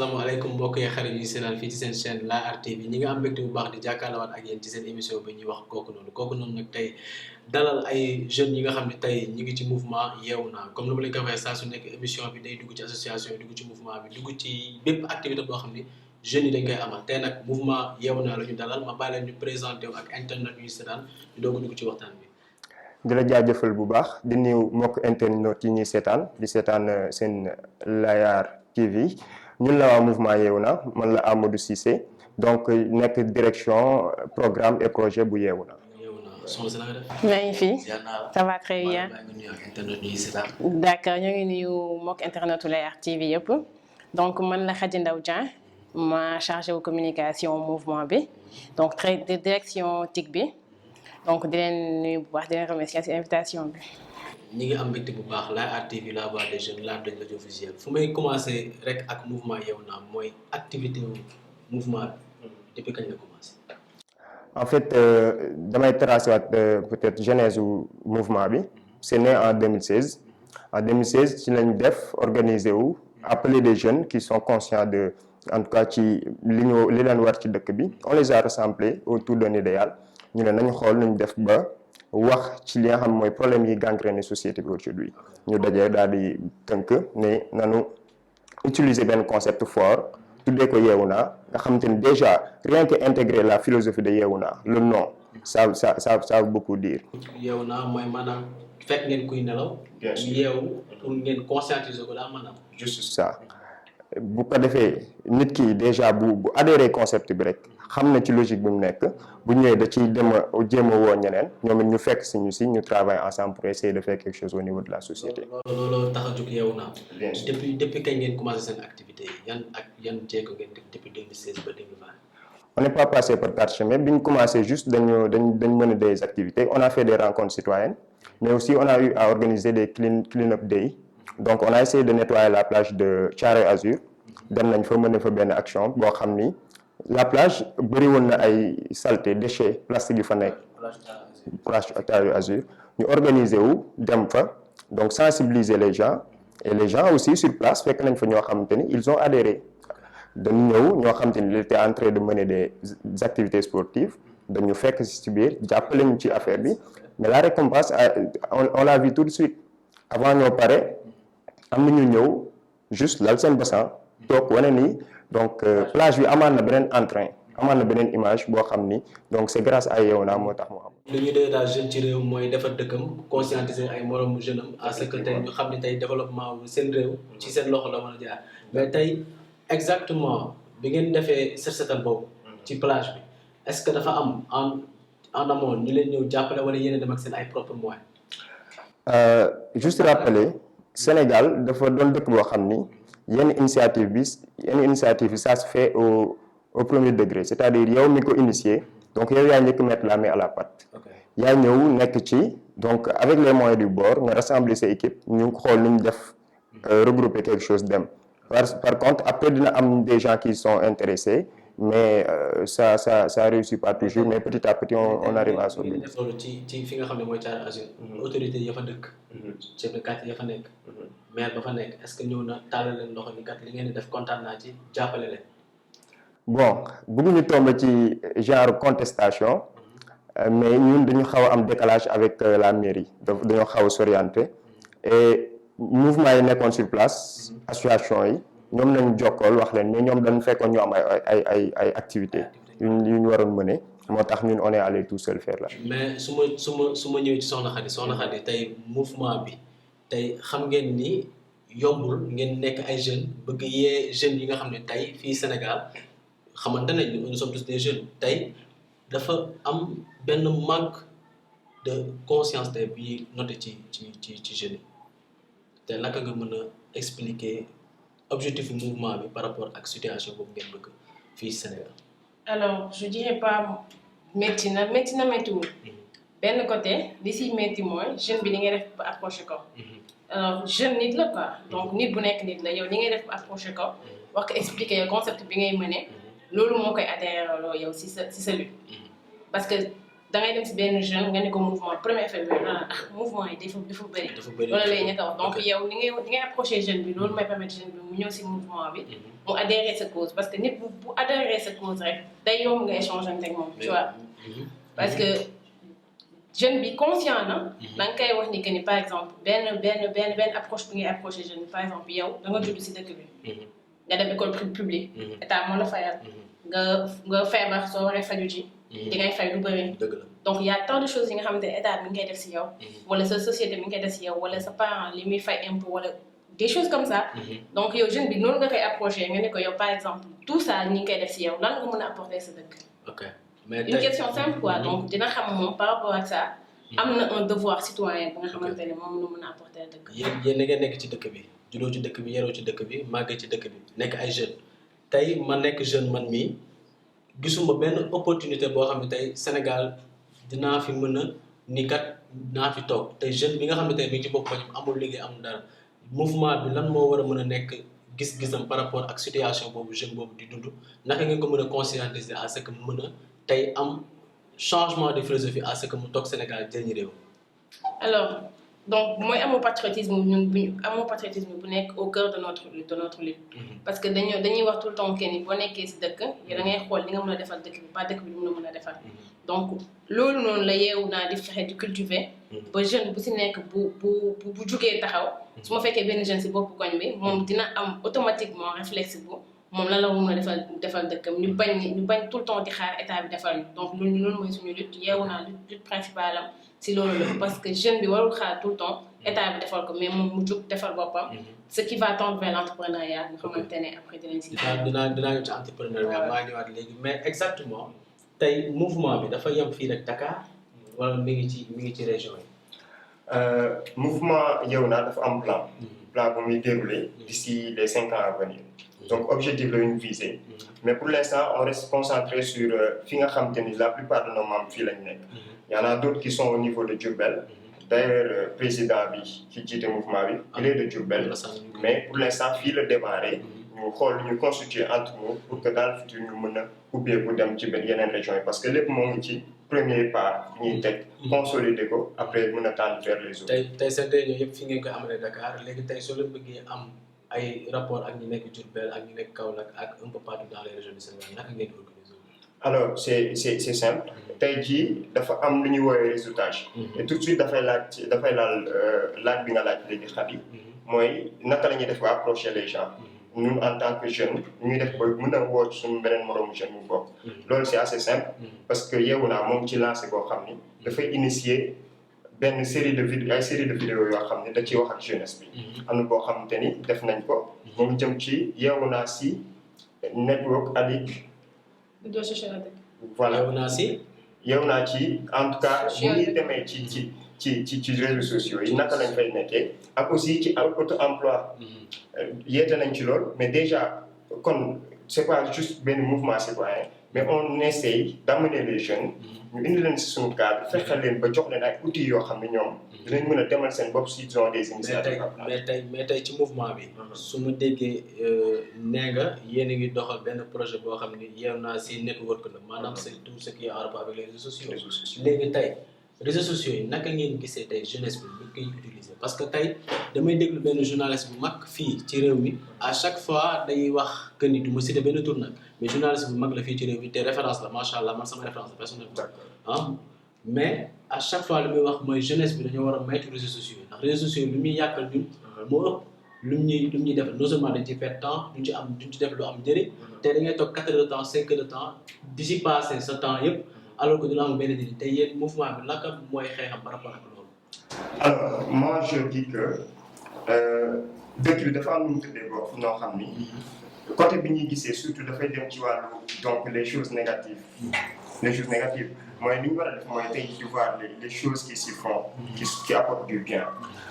asalaamaaleykum mbokk yi xarit yi seetaan fii ci seen chaîne La Art TV ñi nga am mbégte bu baax di jàkkaarloowaat ak yéen ci seen émission bi ñuy wax kooku noonu nag tey dalal ay jeunes yi nga xam ne tey ñi ngi ci mouvement Yeewu Naa comme ni ma leen ko waxee saa su nekk émission bi day dugg ci association yi dugg ci mouvement bi dugg ci bépp activité boo xam ne jeunes yi dañ koy amal tey nag mouvement Yeewu Naa la ñu dalal ma bàyyi leen ñu présenté wu ak internet yu seetaan ñu doog a dugg ci waxtaan bi. di la jaajëfal bu baax di nuyu mbokk internet yi ñuy seetaan di seetaan seen La Art TV ñun la waa mouvement Yeewu Naa man la Amadou Cissé donc nekk direction programme et projet bu Yeewu Naa. soxna si na nga def. maa ngi fi ça va très bien. D'accord ñu ngi nuyu mbokk internetu La Art TV yëpp donc man la Khady Ndaw Dieng ma chargé wu communication mouvement bi donc très direction TIC bi. donc di leen nuyu bu baax di leen remercier ci invitation bi. ñi ngi am mbégte bu baax La Art TV la voix des jeunes l'art de l'audiovisuel fu may commencer rek ak mouvement Yeewu Naa mooy activité mouvement depuis kañ la commencé. en fait damay tracer waat peut-être genèse u mouvement bi c'est né en 2016 en 2016 ci lañ def organiser wu appeler des jeunes qui sont conscients de en tout cas ci li leen war ci dëkk bi on les a rassemblés autour d'un idéal. ñu ne nañu xool nañu def ba wax ci li nga xam mooy problème yi gangrène société bi aujourd'hui ñu dajee daal di tënk ne nanu utiliser benn concept fort tuddee ko Yeewu Naa nga xamante ni déjà rien que intégrer la philosophie de Yeewu Naa le nom ça veut beaucoup dire. Yeewu Naa mooy maanaam fekk ngeen kuy nelaw. yeewu pour ngeen conscientiser ko daal maanaam. juste ça bu ko defee nit ki déjà bu adhérer concept bi rek. xam na ci logique bi mu nekk bu ñëwee da ciy jéem a woo ñeneen ñoom it ñu fekk si ñu travaille ensemble pour essayer de faire quelque chose au niveau de la société. loolu tax a jóg Yeewu Naa. depuis kañ ngeen commencé seen activité yi yan jéego ngeen def depuis 2016 ba 2020. on n'est pas passé par quatre chemins bi ñu commencé juste dañ mener des activités on a fait des rencontres citoyennes mais aussi on a eu à organiser des clean-up day donc on a essayé de nettoyer la plage de Thiaroye Azur dem nañ fa mener fa benn action boo xam ni. la plage bëri woon na ay saleté déchets plastique yi fa nekk plage Thiaroye Azur ñu organiser wu dem fa donc sensibiliser les gens et les gens aussi sur place fekk nañ fa ñoo xamante ni ils ont adhéré dañu ñëw ñoo xamante ni ils étaient en train de mener des activités sportives dañu fekk ci biir jàppale ñu ci affaire bi mais la récompense on l'a vu tout de suite avant ñoo pare am na ñu ñëw juste lal seen bassin toog wane ni donc plage bi amaan na beneen entrain amaan na beneen image boo xam ni donc c'est grâce à Yeewu Naa moo tax mu am. li ñu dee daal jeune ci réew mooy defar dëkkam conscientiser ay moromu jeune am à ce que tey ñu xam ne tey développement wu seen réew ci seen loxo la mën a jaar mais tey exactement bi ngeen defee set setal boobu ci plage bi est-ce que dafa am en amont ñu leen ñëw jàppale wala yéen a dem ak seen ay propres moyens. juste rappeler Sénégal dafa doon dëkk boo xam ni. yenn initiative bi ça se fait au premier degré c'est-à-dire yow mi ko initié donc yow yaa njëkk mettre la main à la pâte yaa ñëw nekk ci donc avec les moyens du bord nga rassembler sa équipe ñu xool nu ñu def regrouper quelque chose dem par contre après dina am des gens qui sont intéressés mais ça réussit pas toujours mais petit à petit on arrive à s'organiser. loolu ci fi nga xam ne mooy Thiaroye Azur autorité ya fa dëkk chef de quartier ya fa nekk maire ba fa nekk est-ce que ñëw na tàllal leen loxo ni kat li ngeen di def kontaan naa ci jàppale leen. bon bëgguñu tombe ci genre contestation mais ñun dañu xaw a am décalage avec la mairie dañoo xaw a s'orienter et mouvement yi nekkoon sur place association yi ñoom lañu jokkool wax leen mais ñoom dañu fekkoon ñu am ay activités yu ñu waroon mener moo tax ñun on est allé tout seul faire là. mais su ma ñëwee ci Soxna Khady tey mouvement bi tey xam ngeen ni yombul ngeen nekk ay jeunes bëgg yee jeunes yi nga xam ne tey fii Sénégal xamante nañ nous sommes tous des jeunes tey dafa am benn manque de conscience tey bi noté ci jeunes yi te naka nga mën a expliquer objectif mouvement bi par rapport ak situation boobu ngeen bëgg fii Sénégal. alors je dirais pas métti na méttiwul benn côté li si métti mooy jeune bi li ngay def ba approché ko alors jeune nit la quoi donc nit bu nekk nit la yow li ngay def ba approché ko wax ko expliquer yow concept bi ngay mëne loolu moo koy adhéré loo yow si sa lutte parce que da ngay dem si benn jeune nga ne ko mouvement premier fait bi mouvement yi dafa bëri loolu lay ñàkk a wax donc yow ni ngay approché jeune bi loolu may permettre jeune bi mu ñëw si mouvement bi mu adhérer sa cause parce que nit bu adhérer sa cause rek day yomb nga échanger ak moom tu vois parce que jeune bi conscient na da nga koy wax ni que ni par exemple benn approche bi ngay approché jeune bi par exemple yow da nga judd si dëkk bi nga dem école publique état moo la fayal nga feebar soo waree faju ji di ngay fay lu bëri donc y a tant de choses yi nga xamante ne état mi ngi koy def si yow wala sa société mi ngi koy def si yow wala sa parent li muy fay impôt wala des choses comme ça donc yow jeune bi noonu nga koy approché nga ne ko yow par exemple tout ça ñi ngi koy def si yow lan nga mën a apporter sa dëkk une question simple quoi donc dina xam moom par rapport ak ça am na un devoir citoyen ba nga xamante ne moom la mën a apporter dëkk yéen da ngeen nekk ci dëkk bi juddoo ci dëkk bi yaroo ci dëkk bi màggee ci dëkk bi nekk ay jeunes tey ma nekk jeune man mii gisuma benn opportunité boo xam ne tey Sénégal dinaa fi mën a ni kat naa fi toog tey jeune bi nga xam ne tey mi ngi ci bopp amul liggéey amul dara mouvement bi lan moo war a mën a nekk gis-gisam par rapport ak situation boobu jeune boobu di dund naka ngeen ko mën a conscientiser à ce que mu mën a tey am changement de philosophie à ce que mu toog Sénégal jëriñ réew. alors donc mooy amoo patriotisme ñun amoo patriotisme bu nekk au cœur de notre lutte parce que dañuy wax tout le temps que ni boo nekkee si dëkk yow da ngay xool li nga mën a defal dëkk bi pas dëkk bi lu mën a defal donc loolu noonu la yeewu naa di fexe di cultiver ba jeune bu si nekk bu jugee taxaw su ma fekkee benn jeune si boppu koñ bi moom dina am automatiquement réflexe bu moom lan la mën a defal dëkkam ñu bañ tout le temps di xaar état bi defal ñu donc loolu mooy suñu lutte yeewu naa lutte principale am si loolu la parce que jeune bi warul xaar tout le temps état bi defal ko mais moom mu jug defal boppam ce qui va tendre vers l'entrepreneuriat nga xamante ne après dinañ si dinaa ñëw ci entrepreneuriat maa ñëwaat léegi mais exactement tey mouvement bi dafa yem fii rek Dakar wala mi ngi ci région yi mouvement Yeewna dafa am plan bu muy déroulé d'ici les 5 ans à venir donc objectif la ñu visé mais pour l'instant on reste concentré sur fi nga xamante ni la plupart de nos membres fii lañ nekk y en a d'autres qui sont au niveau de Diourbel d'ailleurs président bi ci jiite mouvement bi il est de Diourbel mais pour l'instant fii la démarré ñu xool ñu constituer entre nous pour que dans le futur ñu mën a ubbeeku dem ci yeneen régions yi parce que lépp moo ngi ci premier pas ñuy teg consolider ko après mën a tendre vers les autres. tey seen réunion yëpp fi ngeen koy amalee Dakar léegi tey soo leen bëggee am ay rapport ak ñi nekk Diourbel ak ñi nekk Kaolack ak un peu partout dans les régions du Sénégal naka ngeen di organiser. alors c'est simple tey jii dafa am lu ñuy woowee réseautage et tout de suite dafay laaj bi nga laaj léegi xat yi mooy naka la ñuy def ba approcher les gens ñun en tant que jeune ñuy def ba mën a woo suñu beneen moroomu jeune mu bokk loolu c'est assez simple parce que Yeewna moom ci lancé boo xam ni dafay initier benn série de vidéos yoo xam ne da ciy wax ak jeunesse bi am na boo xamante ni def nañ ko mu ngi jëm ci Yeewna si network addict voilà Yeewna ci en tout cas bu ñuy demee ci réseaux sociaux yi naka lañ fay nekkee ak aussi ci auto emploi yeete nañ ci lool mais déjà kon c'est pas juste benn mouvement citoyen mais on essaye d'amener les jeunes ñu indi leen si suñu cadre fexeel leen ba jox leen ay outils yoo xam ne ñoom dinañ mën a demal seen bopp si ils ont des initiatives mais tey ci mouvement bi su ma déggee nee nga yéen a ngi doxal benn projet boo xam ne Yeewna si network la maanaam c'est tout ce qui est en rapport avec les réseaux sociaux léegi tey réseaux sociaux yi naka ngeen gisee tey jeunesse bi ñu koy utiliser parce que tey damay déglu benn journaliste bu mag fii ci réew mi à chaque fois day wax que ni du ma citer benn tour nag mais journaliste bu mag la fii ci réew mi te référence la macha allah man sama référence la personnellement mais à chaque fois li muy wax mooy jeunesse bi dañoo war a moytu réseaux sociaux yi ndax réseaux sociaux yi lu muy yàqal ñun moo ëpp lu ñuy def non seulement dañ ci perdre temps duñ ci def lu am njëriñ te da ngay toog 4 heures de temps 5 heures de temps di si passer sa temps yëpp alors que du la am benn njëriñ te yéen mouvement bi naka mooy xeexam par rapport ak loolu. alors moi je dis que dëkk bi dafa am lu mu tëddee boobu noo xam ni côté bi ñuy gisee surtout dafay dem ci wàllu donc les choses négatives mooy li ñu war a def mooy tey di voir les choses qui s'y font qui apportent du bien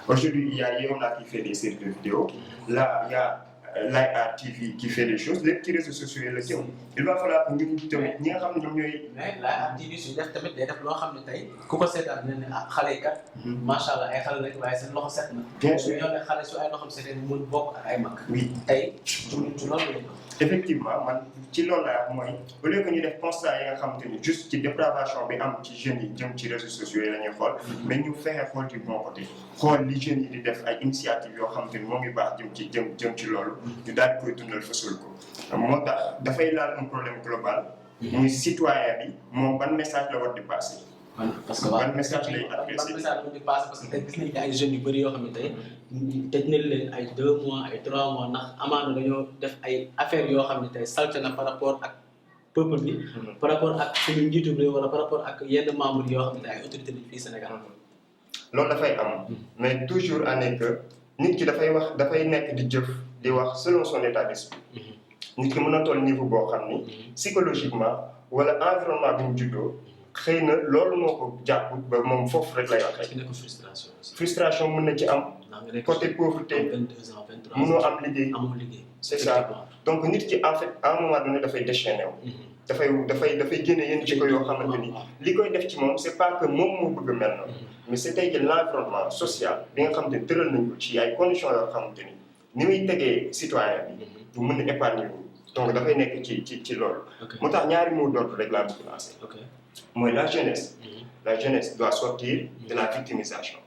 aujourd'hui il y a Yeewna qui fait des séries de vidéos là il y a Layar TV qui fait des choses lépp ci réseaux sociaux yi la jëm il va falloir que ñun tamit ñi nga xam ne ñoom ñooy. mais Layar TV suñu def tamit day def loo xam ne tey ku ko seetaan dina ne ah xale yi kat. macha allah ay xale lañ waaye seen loxo set na. bien sûr ñoo ne xale su ay loxom setee mun bokk ak ay mag. oui tey ci loolu lañ ko. effectivement man ci loolu laa mooy au lieu que ñu def constat yi nga xamante ni juste ci dépravation bi am ci jeunes yi jëm ci réseaux sociaux yi la ñuy xool mais ñu fexe xool ci bon côté xool li jeunes yi di def ay initiative yoo xamante ni moo ngi baax jëm ci loolu ñu daal di koy dundal fësal ko moo tax dafay laal un problème global muy citoyen bi moom ban message la war di passer parce que ban message lay ban adressé message la di passé parce que tey gis nañu ay jeunes yu bëri yoo xam ne tey tëj nañ leen ay 2 mois ay 3 mois ndax amaana dañoo def ay affaires yoo xam ne tey salte na par rapport ak peuple bi par rapport ak suñu njiitu réew wala par rapport ak yenn membres yoo xam ne ay autorités lañ fii Sénégal. loolu dafay am mais toujours en est que nit ki dafay nekk di jëf di wax selon son état d'esprit nit ki mën a toll niveau boo xam ni psychologiquement wala environnement bi mu juddoo xëy na loolu moo ko jàpp ba moom foofu rek lay waxee. frustration mën na ci am. côté pauvreté 22 ans 23 ans mënoo am liggéey. amoo liggéey. c'est ça donc nit ki en fait à un moment donné dafay déchaîné wu. dafay génne yenn jikko yoo xamante ni li koy def ci moom c'est pas que moom moo bëgg mel noonu mais c'est tey jii l'environnement social bi nga xamante ni tëral nañ ko ci ay conditions yoo xamante ni muy tegee citoyen bi du mën a épargner wu donc dafay nekk ci loolu. moo tax ñaari mots d'ordre rek laa bëgg lancer. mooy la jeunesse. La jeunesse doit sortir de la victimisation.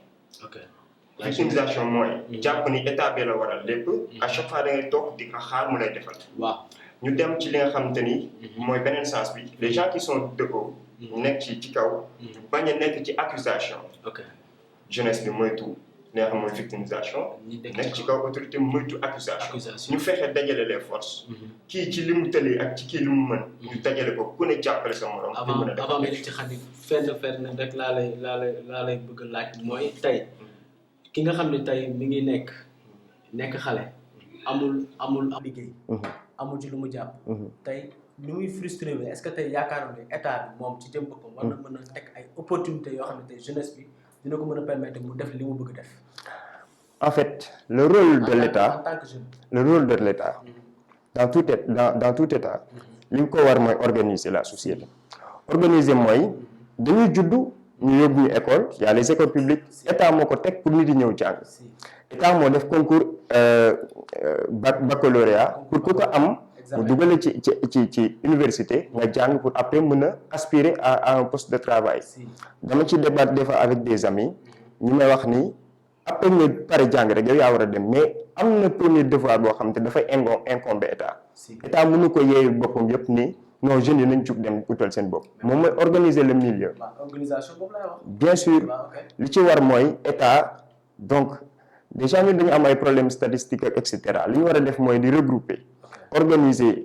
La victimisation mooy jàpp ni état bi la waral lépp à chaque fois da ngay toog di ko xaar mu lay defal. waaw ñu dem ci li nga xamante ni mooy beneen sens bi les gens qui sont de haut nekk ci kaw bañ a nekk ci accusation. jeunesse bi moytu li nga xam mooy victimisation nekk ci kaw autorité moytu accusation ñu fexe dajale les forces kii ci li mu tëlee ak ci kii li mu mën ñu dajale ko ku ne jàppale sa morom. avant mais ci xam ni fenn rek laa lay bëgg a laaj mooy tey ki nga xam ne tey mi ngi nekk xale amul liggéey amul ci lu mu jàpp tey ni muy frustré bi est-ce que tey yaakaaroon ne état bi moom ci jëm boppam war na mën a teg ay opportunités yoo xam ne tey jeunesse bi dina ko mën a permettre mu def li mu bëgg def. En fait, le rôle de l'État, en tant que jeune. Le rôle de l'État, dans tout État, li mu ko war mooy organiser la société. Organiser mooy dañuy juddu ñu yóbbu ñu école, y a les écoles publiques, État moo ko teg pour nit di ñëw jàng. État moo def concours baccalauréat pour ku ko am mu dugale ci université nga jàng pour après mën a aspirer à un poste de travail. Dama ci débattre des fois avec des amis ñu may wax ni après nga pare jàng rek yow yaa war a dem mais am na premier devoir boo xam te dafay incomber état. État mënu ko yeeyu boppam yëpp ni non jeunes yi nañ jug dem utal seen bopp. moom mooy organiser le milieu. organisation boobu laay wax. Bien sûr li ci war mooy état donc déjà ñun dañu am ay problèmes statistiques ak et cetera li ñu war a def mooy di regrouper organiser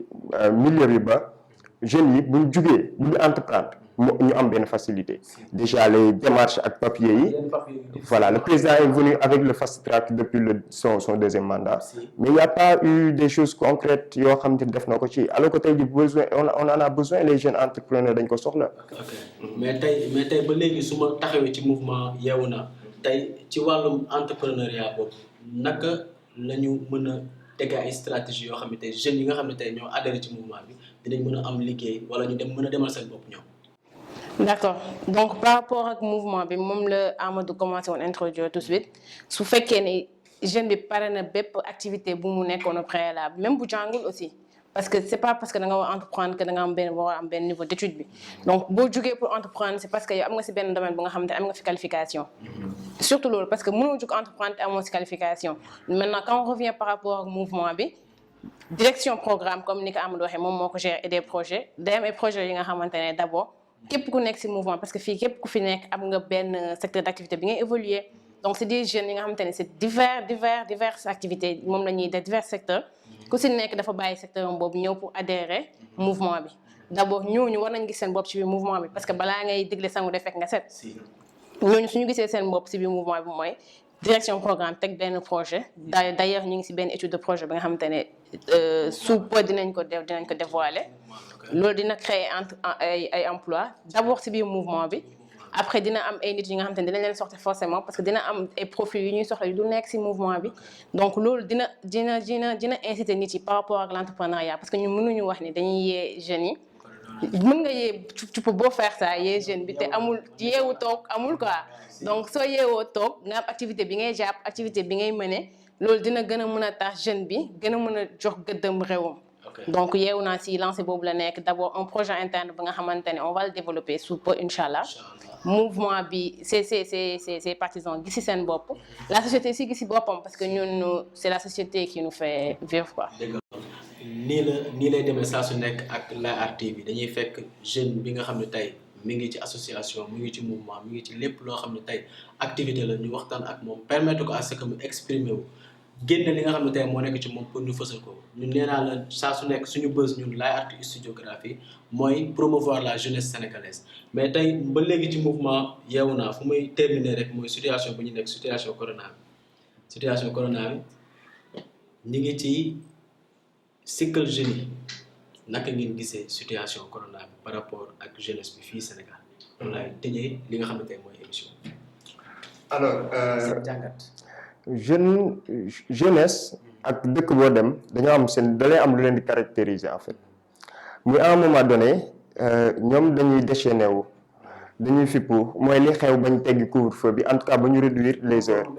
milieu bi ba jeunes yi bu ñu jugee bu ñu entreprendre ñu am benn facilité. Déjà les démarches ak papiers yi. Voilà, le président est venu avec le fast track depuis son deuxième mandat. Mais il n'y a pas eu des choses concrètes yoo xam ne def na ko ci alors que tey jii besoin on en a besoin les jeunes entrepreneurs dañ ko soxla. mais tey ba léegi su ma taxawee ci mouvement Yeewu Na tey ci wàllum entrepreneuriat boobu naka la ñu mën a teg ay stratégie yoo xam ne tey jeunes yi nga xam ne tey ñoo adhéré ci mouvement bi dinañ mën a am liggéey wala ñu mën a demal seen bopp ñoom. D'accord donc par rapport ak mouvement bi moom la Amadou commencé woon introduire tout de suite su fekkee ne jeune bi pare na bépp activité bu mu nekkoon au préalable même bu jàngul aussi parce que c'est pas parce que da nga war a entreprendre que da nga war a am benn niveau d'étude bi donc boo jógee pour entreprendre c'est parce que yow am nga ci benn domaine bu nga xamante am nga fi qualification surtout loolu parce que mënoo jóg entreprendre te amoo ci qualification maintenant quand on revient par rapport ak mouvement bi direction programme comme ni ko Amadou waxee moom moo ko gère et des projets day am ay projets yi nga xamante ne d'abord képp ku nekk ci mouvement parce que fii képp ku fi nekk am nga benn secteur d'activité bi ngay évoluer donc c'est des jeunes yi nga xamante ne c'est diverses activités moom la ñuy def divers secteurs ku ci nekk dafa bàyyi secteur boobu ñëw pour adhérer mouvement bi d'abord ñooñu war nañ gis seen bopp ci biir mouvement bi parce que balaa ngay digle sangu def fekk nga set ñooñu suñu gisee seen bopp ci biir mouvement bi mooy direction programme teg benn projet d'ailleurs ñu ngi ci benn étude de projet bi nga xamante ne sous peu dinañ ko dévoiler loolu dina créer ay emploi d'abord ci biir mouvement bi après dina am ay nit yi nga xamante ne dinañ leen soxla forcément parce que dina am ay profils yu ñuy soxla yu du nekk ci mouvement bi donc loolu dina inciter nit yi par rapport ak l'entrepreneuriat parce que ñu mënuñu wax ni dañuy yee jeunes yi mën nga yee tu peux beau faire ça yee jeune bi te amul yeewu toog amul quoi donc soo yeewoo toog nga am activité bi ngay jàpp activité bi ngay mëne loolu dina gën a mën a tax jeune bi gën a mën a jox gëddam réewam donc yeewu naa si lancé boobu la nekk d'abord un projet interne bi nga xamante ne on va le développer sous peu inchallah mouvement bi c'est partisans gis si seen bopp la société si gis si boppam parce que ñun c'est la société qui nous fait vivre quoi. nii lay demee saa su nekk ak Layar TV dañuy fekk jeune bi nga xam ne tey mi ngi ci association mi ngi ci mouvement mi ngi ci lépp loo xam ne tey activité la ñu waxtaan ak moom permettre ko à ce que mu exprimer wu génne li nga xam ne tey moo nekk ci moom pour ñu fësal ko ñun nee naa la saa su nekk suñu bës ñun Layar Studiographie mooy promouvoir la jeunesse sénégalaise mais tey ba léegi ci mouvement yeewu naa fu muy terminer rek mooy situation bu ñu nekk situation corona bi ñu ngi ci cycle jeunes yi naka ngeen gisee situation corona bi par rapport ak jeunesse bi fii Sénégal loolu laay tëjee li nga xam ne tey mooy émission bi. alors seen jàngat. jeunesse ak dëkk boo dem dañoo am seen da lay am lu leen di caractériser en fait muy à un moment donné ñoom dañuy déchaîné wu dañuy fippu mooy li xew bañ teggi couvre-feu bi en tout cas ba ñu réduire les heures.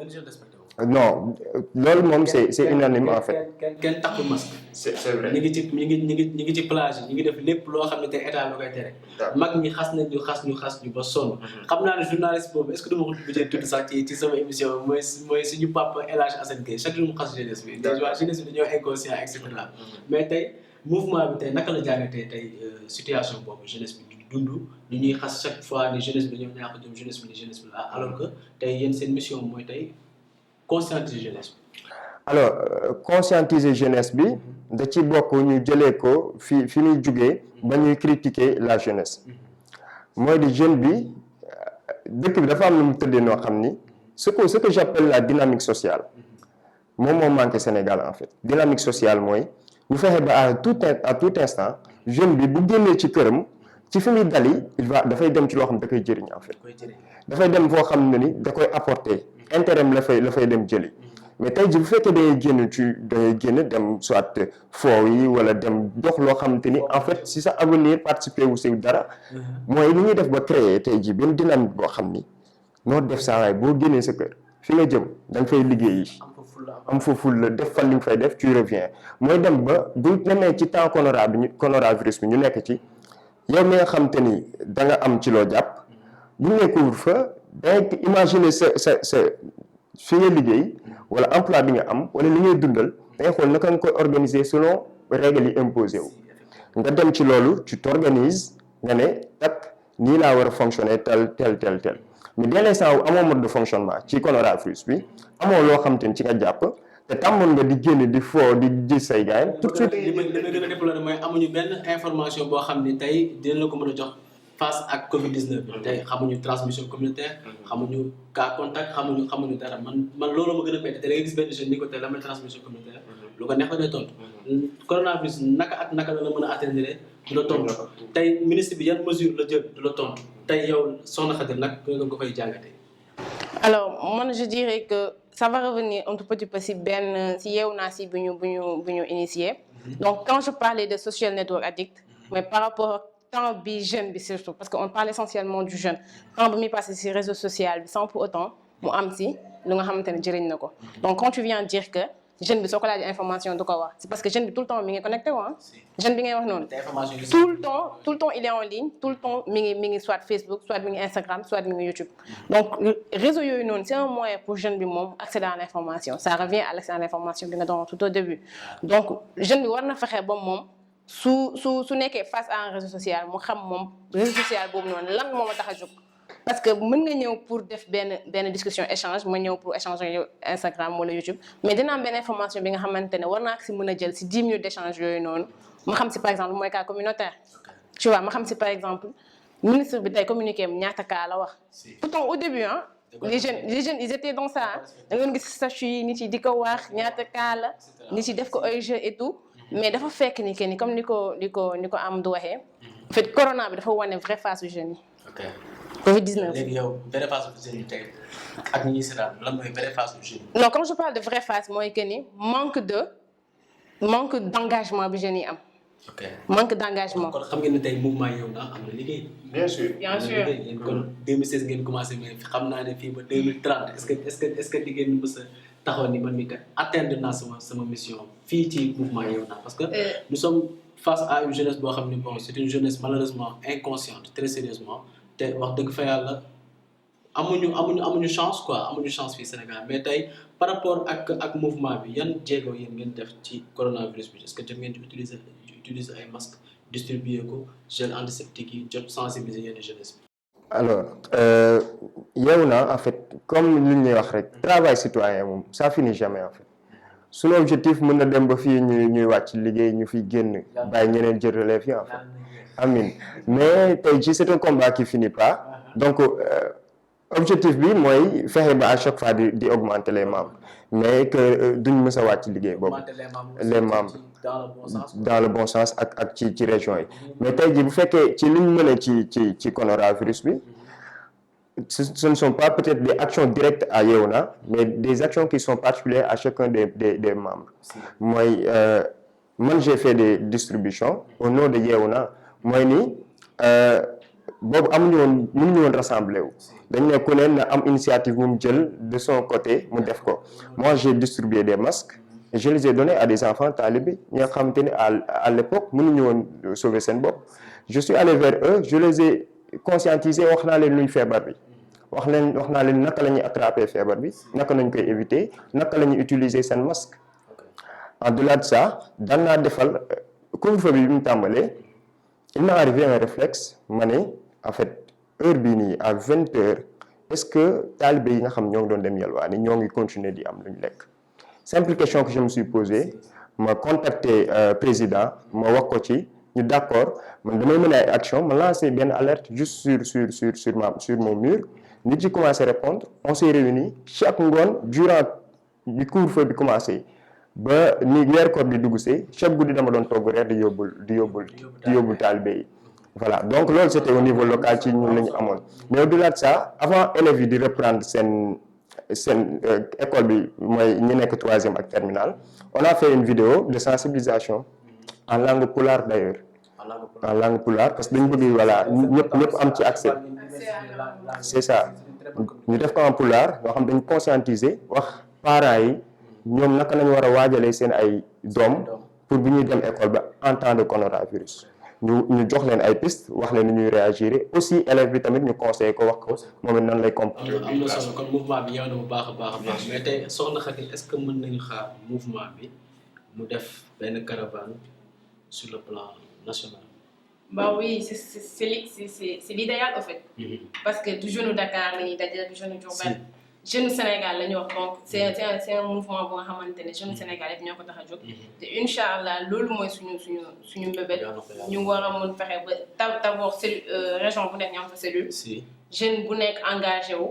non loolu moom c'est unanime en fait. kenn takku masque. c'est vrai ñu ngi ci plage yi ñu ngi def lépp loo xam ne te état la koy tere. mag ñi xas ñu ba sonn. xam naa ne journaliste boobu est-ce que dama ko bëggee tudd sax ci sama émission mooy suñu papa El Hadj Assane Gueye chaque jour mu xas jeunesse bi. déjà jeunesse bi dañoo inconscient et cetera. mais tey mouvement bi tey naka la jàngatee tey situation boobu jeunesse bi di dund ñu ñuy xas chaque fois ni jeunesse bi dañoo ñàkk a jëm jeunesse bi la alors que tey yéen seen mission mooy tey. conscientiser jeunesse bi. alors conscientiser jeunesse bi da ci bokk ñu jëlee ko fi ñuy jugee ba ñuy critiquer la jeunesse mooy di jeune bi dëkk bi dafa am lu mu tëddee noo xam ni ce que j'appelle la dynamique sociale moom moo manqué Sénégal en fait dynamique sociale mooy ñu fexe ba à tout instant jeune bi bu génnee ci këram ci fi muy dali dafay dem ci loo xam da koy jëriñ en fait dafay dem foo xam ne ni da koy apporter intérêt la fay dem jëli mais tey ji bu fekkee dangay génn dem soit foo yi wala dem dox loo xamante ni en fait si sa avenir participer wu si dara mooy li ñuy def ba créer tey ji benn dynamique boo xam ni noo def saa waay boo génnee sa kër fi nga jëm da nga fay liggéeyi am fa fulla def fan li nga fay def tu reviens mooy dem ba bu demee ci temps coronavirus bi ñu nekk ci yow mi nga xam te ni da nga am ci loo jàpp bu ñu nee couvre-feu dangay imaginer sa fi nga liggéey wala emploi bi nga am wala li ngay dundal dangay xool naka nga koy organiser selon règles yi imposé wu nga dem ci loolu tu t'organises nga ne tak nii laa war a fonctionner tel mais dès l'instant wu amoo mode de fonctionnement ci coronavirus bi amoo loo xam te ni ci nga jàpp te tàmmoon nga di génn di foo di gis say gars tout de suite. li ma gën a déploré mooy amuñu benn information boo xam ni tey dina la ko mën a jox face ak Covid-19 bi tey xamuñu transmission communautaire xamuñu cas contact xamuñu dara man loolu ma gën a métti te da ngay gis benn jeune ni ko tey la may transmission communautaire lu ko neex la day tontu coronavirus naka la mën a atteindre du la tontu tey ministre bi yan mesure la jël du la tontu tey yow soxna Khady nag nga ko fay jàngatee. alors moi je dirais que ça va revenir un tout petit peu si yeewu naa si bu ñu initié donc quand je parlais de social network addict mais par rapport temps bi jeune bi surtout parce que on parle essentiellement du jeune temps bi muy passé si réseau social bi sans pour autant mu am si lu nga xamante ne jëriñ na ko donc quand tu viens dire que jeune bi soo ko laajee information du ko wax c'est parce que jeune bi tout le temps mi ngi connecté wu jeune bi ngay wax noonu tout le temps il est en ligne tout le temps mi ngi soit Facebook soit mi ngi Instagram soit mi ngi YouTube donc réseau yooyu noonu c'est un moyen pour jeune bi moom accéder à l'information ça revient à l'accès à l'information bi nga doon tout au début donc jeune bi war na fexe ba moom su nekkee face à un réseau social mu xam moom réseau social boobu noonu lan moo ma tax a jóg parce que mën nga ñëw pour def benn discussion échange ma ñëw pour échanger Instagram wala YouTube mais dina am benn information bi nga xamante ne war naa ko si mën a jël si 10 minutes d'échange yooyu noonu ma xam si par exemple mooy cas communautaire tu vois ma xam si par exemple ministre bi tey communiqué am ñaata cas la wax pourtant au début les jeunes ils étaient dans ça da nga gis statut yi nit yi di ko wax ñaata cas la nit yi def ko ay jeu et tout mais dafa fekk ni que ni comme ni ko am du waxee en fait corona bi dafa wane vraie face jeunes yi Covid-19. léegi yow vraie face bu jeune yi tey ak ñi ñuy seetaan lan mooy vraie face bu jeune. non quand je parle de vraie face mooy que ni manque d'engagement bi jeunes yi am. manque d'engagement. kon xam ngeen ne tey mouvement yow na am na liggéey. bien sûr. kon 2016 ngeen commencé mais xam naa ne fii ba 2030 est-ce que di ngeen mës a taxaw ni man mi kat atteindre naa sama mission fii ci mouvement Yeewu Naa parce que nous sommes face à une jeunesse boo xam ne bon c'est une jeunesse malheureusement inconsciente très sérieusement te wax dëgg fa yàlla amuñu chance quoi amuñu chance fii Sénégal mais tey par rapport ak mouvement bi yan jéego yéen ngeen def ci coronavirus bi est-ce que jot ngeen di utiliser ay masques distribuer ko gel antiseptique yi jot sensibiliser yenn jeunesse bi. Alors Yeewu Naa en fait comme li ñuy wax rek travail citoyen moom ça finit jamais en fait suñu objectif mën na dem ba fii ñuy wàcc liggéey ñu fiy génn bàyyi ñeneen jël relève yi en fait amin mais tey ci c'est un combat qui finit pas donc objectif bi mooy fexe ba à chaque fois di augmenter les membres mais que duñ mës a wàcc liggéey boobu les membres dans le bon sens ak ci région yi mais tey jii bu fekkee ci liñ mën a ci coronavirus bi ce ne sont pas peut-être des actions directes à Yeewu Naa mais des actions qui sont particulières à chacun des membres mooy man j'ai fait des distributions au nom de Yeewu Naa mooy ni boobu mënuñu woon rassembler wu dañ ne ku ne na am initiative bu mu jël de son côté mu def ko moi j'ai distribué des masques et je les ai donnés à des enfants talibés ñi nga xamante ne à l'époque mënuñu woon sauver seen bopp je suis allé vers eux je les ai conscientisés wax naa leen luy feebar bi wax naa leen naka la ñuy attraper feebar bi naka nañ koy éviter naka la ñuy utiliser seen masque en-delà de ça daan naa defal couvre-feu bi mu tàmbalee il m'est arrivé un réflexe ma ne en fait heure bii nii à 20h est-ce que talibé yi nga xam ñoo ngi doon dem yalwaani ñoo ngi continuer di am lu ñu lekk simple question que je me suis posée ma contacté président ma wax ko ci ñu d'accord man damay mën ay action ma lancé benn alerte juste sur mon mur nit yi commencé répondre on s'est réunis chaque ngoon durant bi couvre-feu bi commencé ba ni weer koor bi dugg see chaque guddi dama doon togg reer di yóbbul talibé yi voilà donc loolu c'était au niveau local ci ñun la ñu amoon mais au-delà de ça avant élèves yi di reprendre seen école bi mooy ñi nekk 3e ak terminale on a fait une vidéo de sensibilisation en langue pulaar d'ailleurs en langue pulaar parce que dañu bëgg voilà ñëpp am ci accès c'est ça ñu def ko en pulaar ñoo xam dañu conscientiser wax parents yi ñoom naka nañu war a waajalee seen ay doom pour bu ñuy dem école ba en temps de coronavirus ñu jox leen ay pistes wax leen ni ñuy réagir aussi élève bi tamit ñu conseillé ko wax ko moom it nan lay comporter. am na solo kon mouvement bi yow na bu baax a baax mais tey soxna Khady est-ce que mën nañu xaar mouvement bi mu def benn caravane sur le plan national. Bah oui, c'est l'idéal en fait. Parce que du jeune Dakar, du jeune Diourbel, jeune Sénégal la ñu wax donc c'est un mouvement bu nga xamante ne jeune Sénégal yëpp ñoo ko tax a jóg te incha allah loolu mooy suñu mbébét ñu war a mën fexe ba d'abord région bu nekk ñu am fa cellule jeune bu nekk engagé wu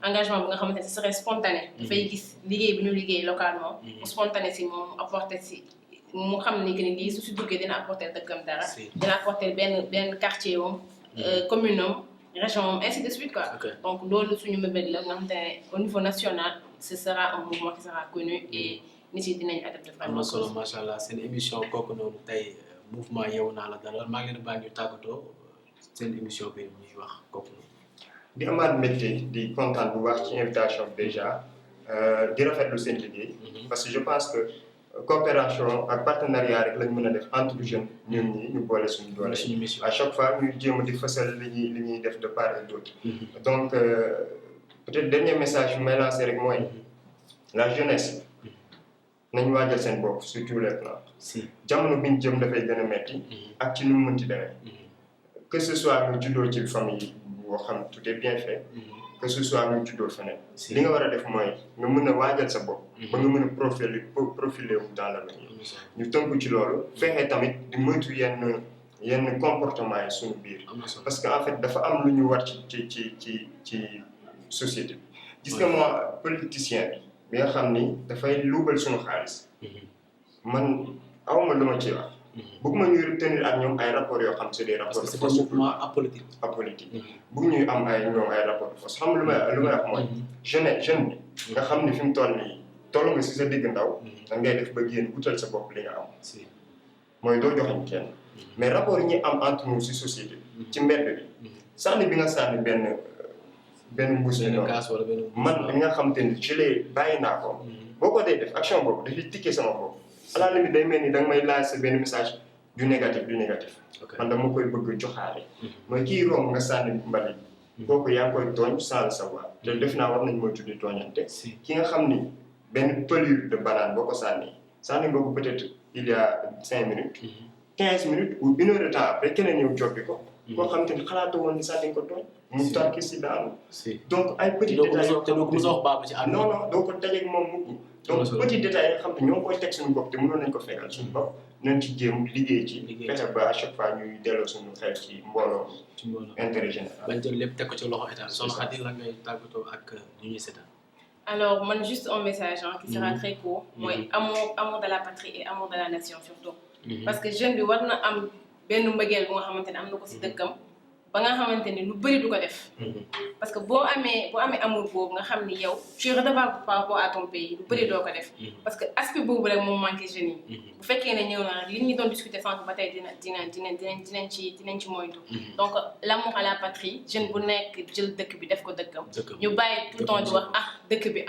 engagement bu nga xamante ne ce serait spontané dafay gis liggéey bi ñu liggéey localement mu spontané si moom apporter si mu xam ni que ni lii su duggee dina apporter dëkkam dara dina apporter benn quartier moom commune am région moom ainsi de suite quoi. Donc loolu suñu mbébét la nga xamante ne au niveau national ce sera un mouvement qui sera connu et nit yi dinañ adapté vraiment. am na solo macha allah seen émission kooku noonu tey mouvement Yeewu Naa la dalal maa ngi leen di bàyyi ñu tàggatoo seen émission bi ñuy wax kooku noonu. di amaat mbégte di kontaan bu baax ci invitation bi déjà di rafetlu seen liggéey. parce que je pense que coopération ak partenariat rek lañ mën a def entre jeunes ñun ñi ñu boole suñu doole. à chaque fois ñu jéem a di fësal li ñuy def de part et d'autre. donc peut-être dernier message bi may lancer rek mooy la jeunesse nañu waajal seen bopp sur tous les plans. jamono bi ñu jëm dafay gën a metti ak ci nu mu mënti demee. que ce soit ñu juddoo ci famille boo xam tout est bien fait. que ce soit ñu juddoo feneen. li nga war a def mooy nga mën a waajal sa bopp. ba nga mën a profiler wu dans l'avenir. ñu tënku ci loolu fexe tamit di moytu yenn comportement yi suñu biir. parce que en fait dafa am lu ñu war ci société bi. gis nga moi politicien bi nga xam ni dafay luubal suñu xaalis. man awma lu ma ci wax. bëgguma ñuy retenir ak ñoom ay rapports yoo xam c'est des rapports de force apolitique. bëgg ñuy am ñoom ay rapports de force xam lu may wax mooy jeune bi nga xam ni fi mu toll nii toll nga si sa digg ndaw da ngay def ba génn wutal sa bopp li nga am mooy doo joxeñ kenn mais rapport yi ñuy am entre nous si société bi ci mbedd bi sànni bi nga sànni benn mbuus bi noonu man li nga xam te ni je l'ai bàyyi naa ko boo ko dee def action boobu dafay tikkee sama bopp à la limite day mel ni da nga may lancer benn message du négatif. man dama koy bëgg joxaale. mooy kii romb nga sànni mbalit. kooku yaa ngi koy tooñ sans le savoir te def naa war nañ mooy tuddee tooñante. ki nga xam ni benn pelure de banane boo ko sànni nga ko peut-être il y a 5 minutes. 15 minutes ou 1 heure de temps après keneen ñëw joppi ko. koo xam te ni xalaatu woon ni sax di nga ko tooñ. mu tarki si daanu. donc ay petits détails yoo xam non doo ko dajeeg moom mukk. donc petits détails yoo xam te ñoo koy teg suñu bopp te mënoon nañ ko fegal suñu bopp. nañ ci jéem liggéey ci. fexe ba à chaque fois ñuy delloo suñu xel ci mbooloo. intérêt général. bañ jël lépp teg ko ci loxo état soxna Khady la ngay tàggatoo ak ñu ñuy seetaan. Alors, moi, juste un message qui sera très court. Moi, amour de la patrie et amour de la nation surtout. Parce que jeune bi war na am benn mbëggeel bu nga xamante ne am na ko si dëkkam ba nga xamante ni lu bëri du ko def. parce que boo amee amour boobu nga xam ni yow tu es redevable par rapport à ton pays lu bëri doo ko def. parce que aspect boobu rek moom manqué jeunes yi. bu fekkee ne ñëw na li ñu doon discuter sànq ba tey dinañ ci moytu. donc l'amour à la patrie jeune bu nekk jël dëkk bi def ko dëkkam. ñu bàyyi tout le temps di wax dëkk bi.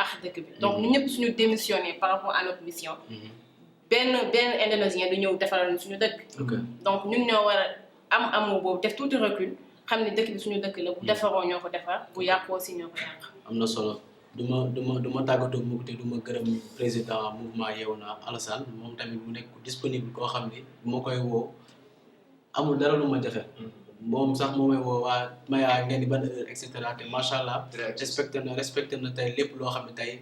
donc ñu ñëpp suñu démissionné par rapport à notre mission. benn indonésien du ñëw defaral suñu dëkk. donc ñun ñoo war a am amour boobu def tuuti recul xam ne dëkk bi suñu dëkk la bu defaroo ñoo ko defar bu yàqoo aussi ñoo ko yàq. am na solo du ma tàggatoo mukk te du ma gërëm président mouvement Yeewu Naa Alassane moom tamit mu nekk disponible koo xam ne bu ma koy woo amul dara lu ma jafe. moom sax moo may woo waa Maya ngeen di ban heure et cetera te macha allah. respecté na tey lépp loo xam ne tey.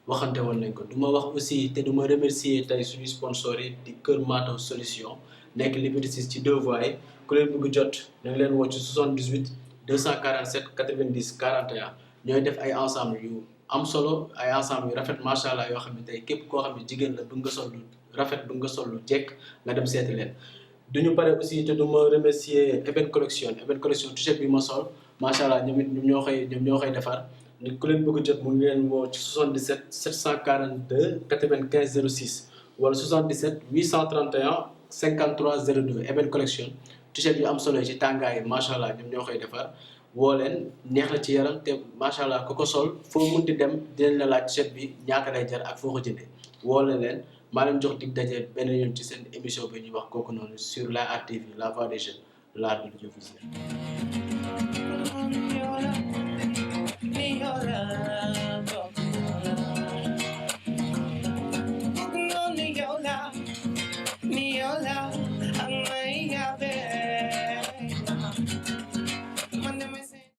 waxante woon nañ ko du ma wax aussi te du ma remercier tey suñu sponsor yi di Kër Mato solution nekk Liberté 6 ci 2 voies yi ku leen bëgg jot na nga leen woo ci 78 247 90 41 ñooy def ay ensemble yu am solo ay ensemble yu rafet macha allah yoo xam ne tey képp koo xam ne jigéen la bëgg nga sol lu rafet bëgg nga sol lu jekk nga dem seeti leen. duñu pare aussi te du ma remercier Eben Collection t-shirt bi ma sol macha allah ñoom ñoo koy defar. nit ku leen bëgg a jot mu ngi leen woo ci 77 742 95 06 wala 77 831 53 02 Eben Collection t-shirt yu am solo ci tàngaay yi macha allah ñoom ñoo koy defar woo leen neex na ci yaram te macha allah ku ko sol foo munti dem dinañ la laaj t-shirt bi ñaata lay jar ak foo ko jëndee woo leen maa leen jox dig daje benn yoon ci seen émission bi ñuy wax kooku noonu sur la RTV la voix des jeunes l'art de l'audiovisuel.